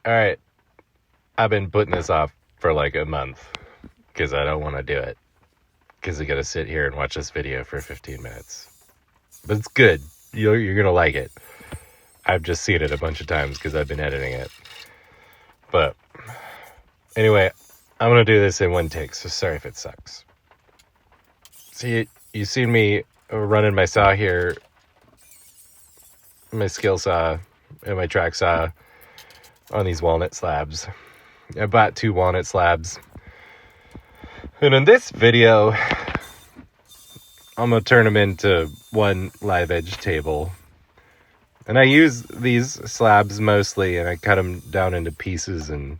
All right, I've been putting this off for like a month because I don't want to do it. Because I got to sit here and watch this video for 15 minutes. But it's good. You're going to like it. I've just seen it a bunch of times because I've been editing it. But anyway, I'm going to do this in one take, so sorry if it sucks. See, you've seen me running my saw here, my skill saw, and my track saw on these walnut slabs. I bought 2 walnut slabs. And in this video, I'm going to turn them into one live edge table. And I use these slabs mostly, and I cut them down into pieces and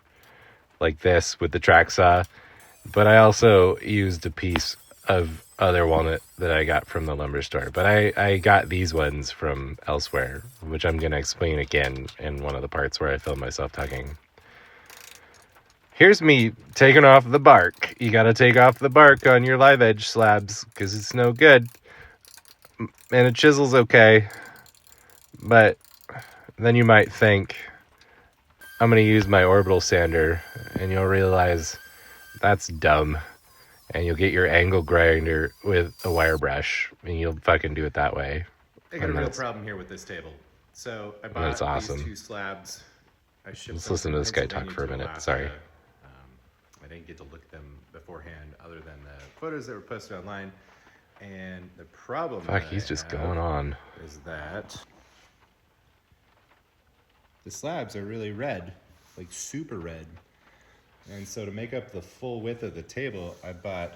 like this with the track saw. But I also used a piece of other walnut that I got from the lumber store. But I got these ones from elsewhere, which I'm going to explain again in one of the parts where I film myself talking. Here's me taking off the bark. You got to take off the bark on your live edge slabs because it's no good. And it chisels okay. But then you might think, I'm going to use my orbital sander, and you'll realize that's dumb. And you'll get your angle grinder with a wire brush, and you'll fucking do it that way. I got a real problem here with this table. So I bought awesome. these 2 slabs. Let's listen to this guy talk for a minute. Alaska. Sorry. I didn't get to look at them beforehand other than the photos that were posted online. And the problem He's just going on. Is that the slabs are really red, like super red. And so to make up the full width of the table, I bought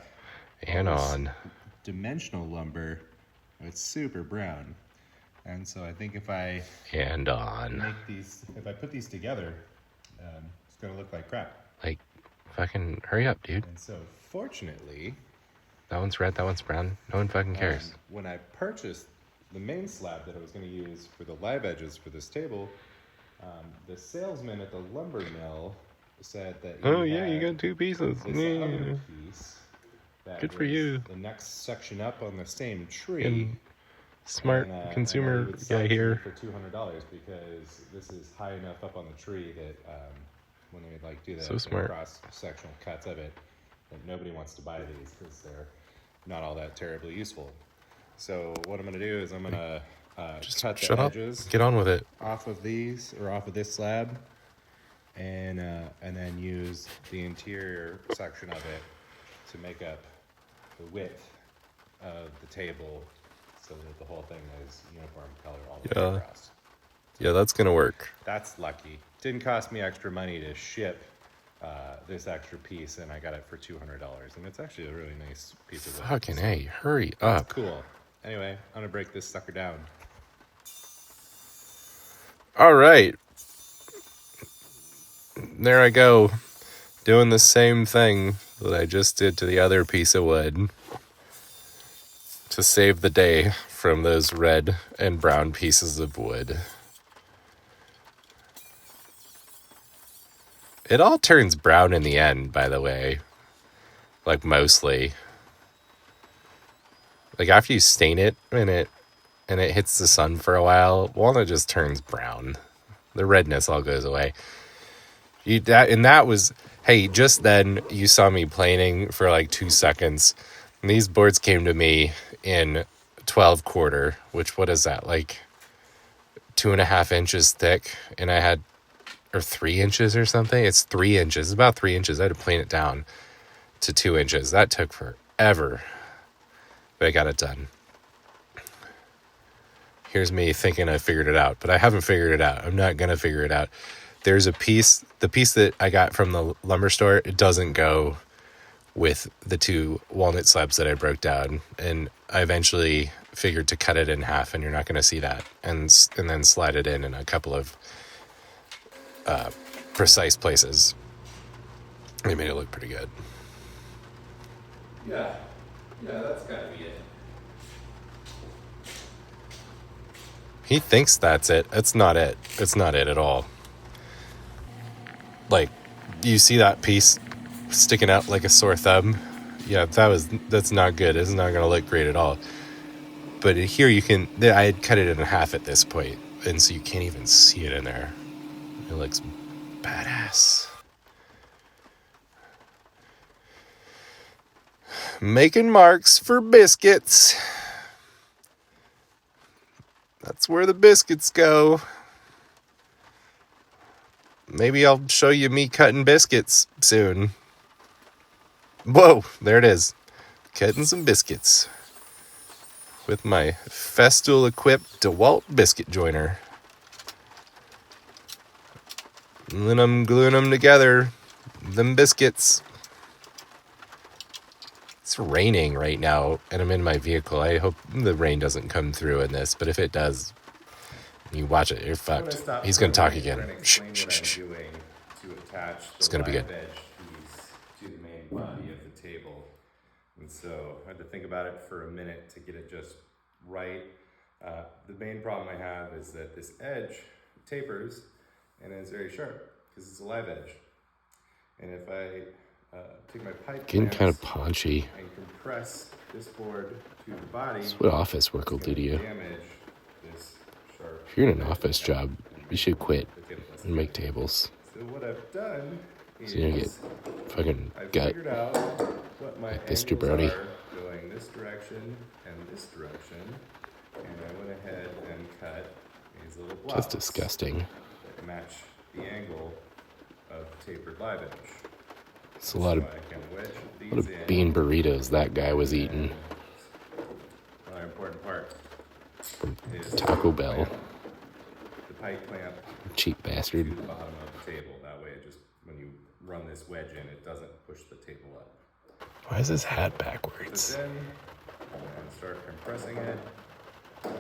dimensional lumber. It's super brown. And so I think if I put these together, it's going to look like crap. Like, fucking hurry up, dude. And so fortunately, that one's red, that one's brown. No one fucking cares. When I purchased the main slab that I was going to use for the live edges for this table, the salesman at the lumber mill said that you got 2 pieces. This other piece that good for you. The next section up on the same tree. And smart consumer guy here. For $200 because this is high enough up on the tree that when they like do the cross-sectional cuts of it, that nobody wants to buy these because they're not all that terribly useful. So what I'm going to do is I'm going to cut the edges. Get on with it. Off of these or off of this slab, and then use the interior section of it to make up the width of the table, so that the whole thing is uniform color all the way across. Yeah, that's gonna work. That's lucky. Didn't cost me extra money to ship this extra piece, and I got it for $200, and it's actually a really nice piece of wood. Fucking A, hurry up. Cool. Anyway, I'm gonna break this sucker down. All right. There I go, doing the same thing that I just did to the other piece of wood to save the day from those red and brown pieces of wood. It all turns brown in the end, by the way. Like, mostly. Like, after you stain it and it hits the sun for a while, walnut just turns brown. The redness all goes away. Just then you saw me planing for like 2 seconds. And these boards came to me in 12 quarter, which, what is that? Like 2.5 inches thick. And I had, or 3 inches or something. It's 3 inches. It's about 3 inches. I had to plane it down to 2 inches. That took forever. But I got it done. Here's me thinking I figured it out, but I haven't figured it out. I'm not going to figure it out. There's the piece that I got from the lumber store, it doesn't go with the 2 walnut slabs that I broke down. And I eventually figured to cut it in half, and you're not going to see that. And then slide it in a couple of precise places. They made it look pretty good. Yeah, that's gotta be it. He thinks that's it. It's not it. It's not it at all. Like, you see that piece sticking out like a sore thumb? Yeah, that's not good. It's not going to look great at all. But here I had cut it in half at this point, and so you can't even see it in there. It looks Badass. Making marks for biscuits. That's where the biscuits go. Maybe I'll show you me cutting biscuits soon. Whoa, there it is. Cutting some biscuits with my Festool equipped DeWalt biscuit joiner. And then I'm gluing them together. Them biscuits. It's raining right now, and I'm in my vehicle. I hope the rain doesn't come through in this, but if it does, you watch it, you're fucked. He's going to talk again. Shh, shh, shh. It's going to be good. To the main body of the table. And so I had to think about it for a minute to get it just right. The main problem I have is that this edge tapers and it's very sharp because it's a live edge. And if I take my pipe getting kind of paunchy and compress this board to the body, that's what office work will do to you. If you're in an office job, you should quit and make tables. So what I've done is so you don't get fucking gut like this jabroni. Going this direction and this direction, and I went ahead and cut these little blocks. Just disgusting. That match the angle of tapered live edge. It's a lot of bean burritos that guy was eating. Another important part is Taco Bell. The pipe clamp. Cheap bastard. To the bottom of the table. That way, it just when you run this wedge in, it doesn't push the table up. Why is his hat backwards? So then, and start compressing it. It'll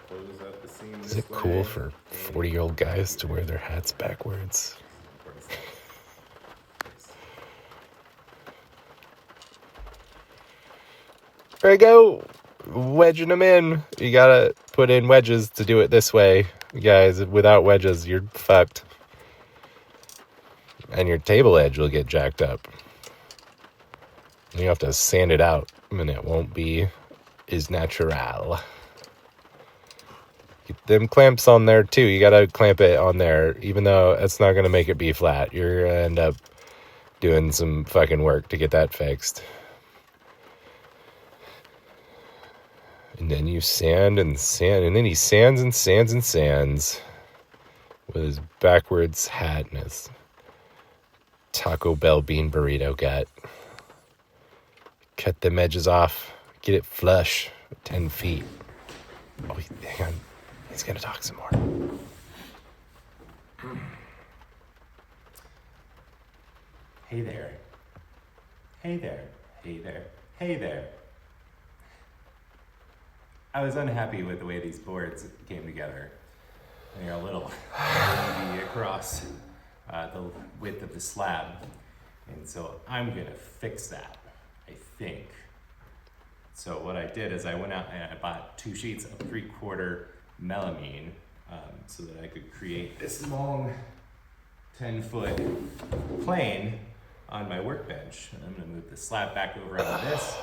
close up the seam. Is it cool for 40-year-old guys to wear their hats backwards? There you go. Wedging them in. You gotta put in wedges to do it this way. Guys, without wedges, you're fucked. And your table edge will get jacked up. You have to sand it out, and it won't be as natural. Get them clamps on there, too. You gotta clamp it on there, even though it's not gonna make it be flat. You're gonna end up doing some fucking work to get that fixed. And then you sand and sand, and then he sands and sands and sands with his backwards hat and his Taco Bell bean burrito gut. Cut them edges off, get it flush, 10 feet. Oh, hang on, he's gonna talk some more. Hey there. Hey there. Hey there. Hey there. I was unhappy with the way these boards came together. They're a little wavy across the width of the slab. And so I'm gonna fix that, I think. So what I did is I went out and I bought 2 sheets of 3/4 melamine so that I could create this long 10-foot plane on my workbench. And I'm gonna move the slab back over onto this,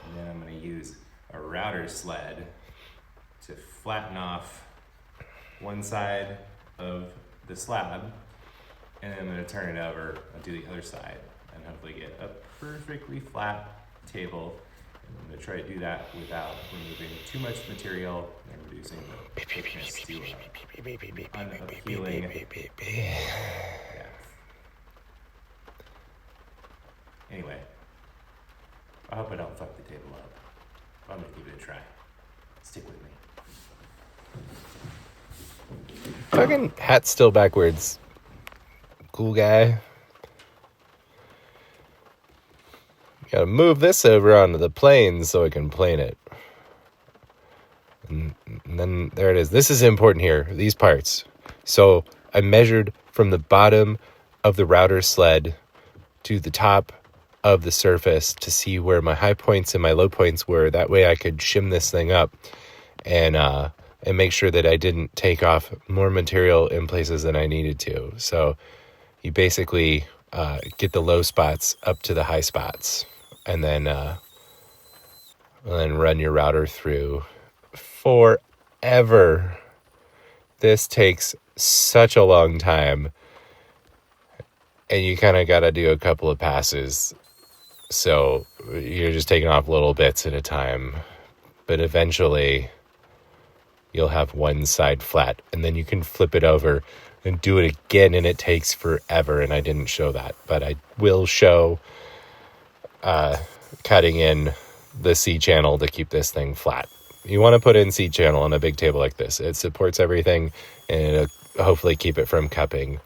and then I'm gonna use a router sled to flatten off one side of the slab, and then I'm going to turn it over and do the other side and hopefully get a perfectly flat table. And I'm going to try to do that without removing too much material and reducing the thickness to unappealing. Yeah. Anyway, I hope I don't fuck the table up. I'm gonna give it a try. Stick with me. Fucking hat's still backwards. Cool guy. Gotta move this over onto the plane so I can plane it. And then there it is. This is important here, these parts. So I measured from the bottom of the router sled to the top of the surface to see where my high points and my low points were. That way I could shim this thing up and make sure that I didn't take off more material in places than I needed to. So you basically get the low spots up to the high spots, and then run your router through forever. This takes such a long time. and you kind of got to do a couple of passes. So you're just taking off little bits at a time. But eventually you'll have one side flat, and then you can flip it over and do it again, and it takes forever. And I didn't show that, but I will show cutting in the C channel to keep this thing flat. You want to put in C channel on a big table like this. It supports everything, and it'll hopefully keep it from cupping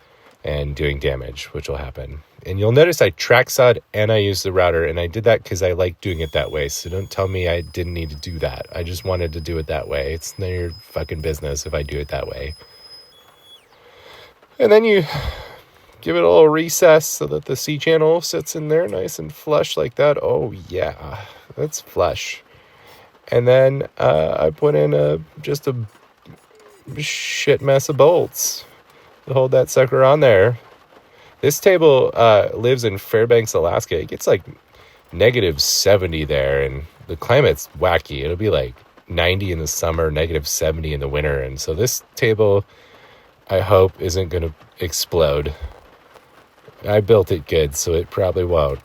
and doing damage, which will happen. And you'll notice I track sawed and I used the router, and I did that because I like doing it that way. So don't tell me I didn't need to do that. I just wanted to do it that way. It's none of your fucking business if I do it that way. And then you give it a little recess so that the C channel sits in there nice and flush like that. Oh yeah, that's flush. And then I put in just a shit mess of bolts to hold that sucker on there. This table lives in Fairbanks, Alaska. It gets like -70 there, and the climate's wacky. It'll be like 90 in the summer, -70 in the winter. And so this table, I hope, isn't going to explode. I built it good, so it probably won't.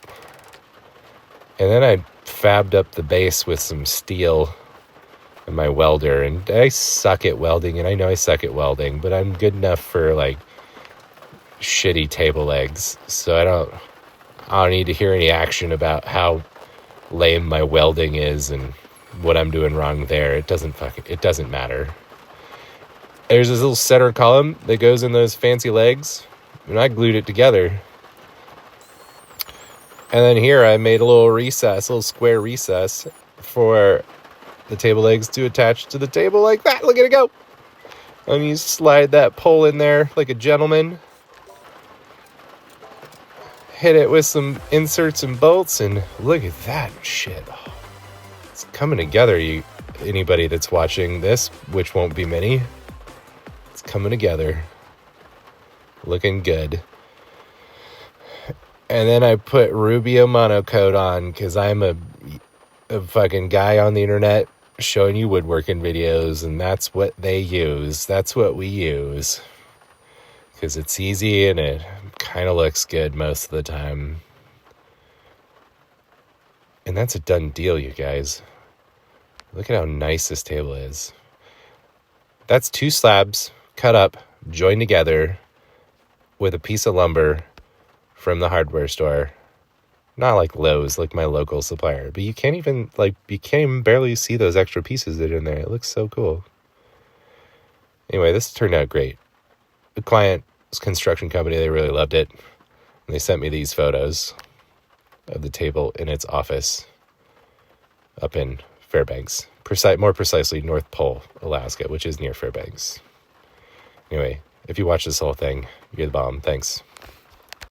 And then I fabbed up the base with some steel and my welder. And I suck at welding, and I know I suck at welding, but I'm good enough for like shitty table legs. So I don't need to hear any action about how lame my welding is and what I'm doing wrong there. It doesn't matter. There's this little center column that goes in those fancy legs, and I glued it together. And then here I made a little square recess for the table legs to attach to the table like that. Look at it go. And you slide that pole in there like a gentleman. Hit it with some inserts and bolts, and look at that shit. Oh, it's coming together. Anybody that's watching this, which won't be many, it's coming together. Looking good. And then I put Rubio monocoat on because I'm a fucking guy on the internet showing you woodworking videos, and that's what they use. That's what we use. Because it's easy and it kind of looks good most of the time. And that's a done deal, you guys. Look at how nice this table is. That's 2 slabs cut up, joined together with a piece of lumber from the hardware store. Not like Lowe's, like my local supplier. But you can't even barely see those extra pieces that are in there. It looks so cool. Anyway, this turned out great. The client's construction company, they really loved it. And they sent me these photos of the table in its office up in Fairbanks. More precisely, North Pole, Alaska, which is near Fairbanks. Anyway, if you watch this whole thing, you're the bomb. Thanks.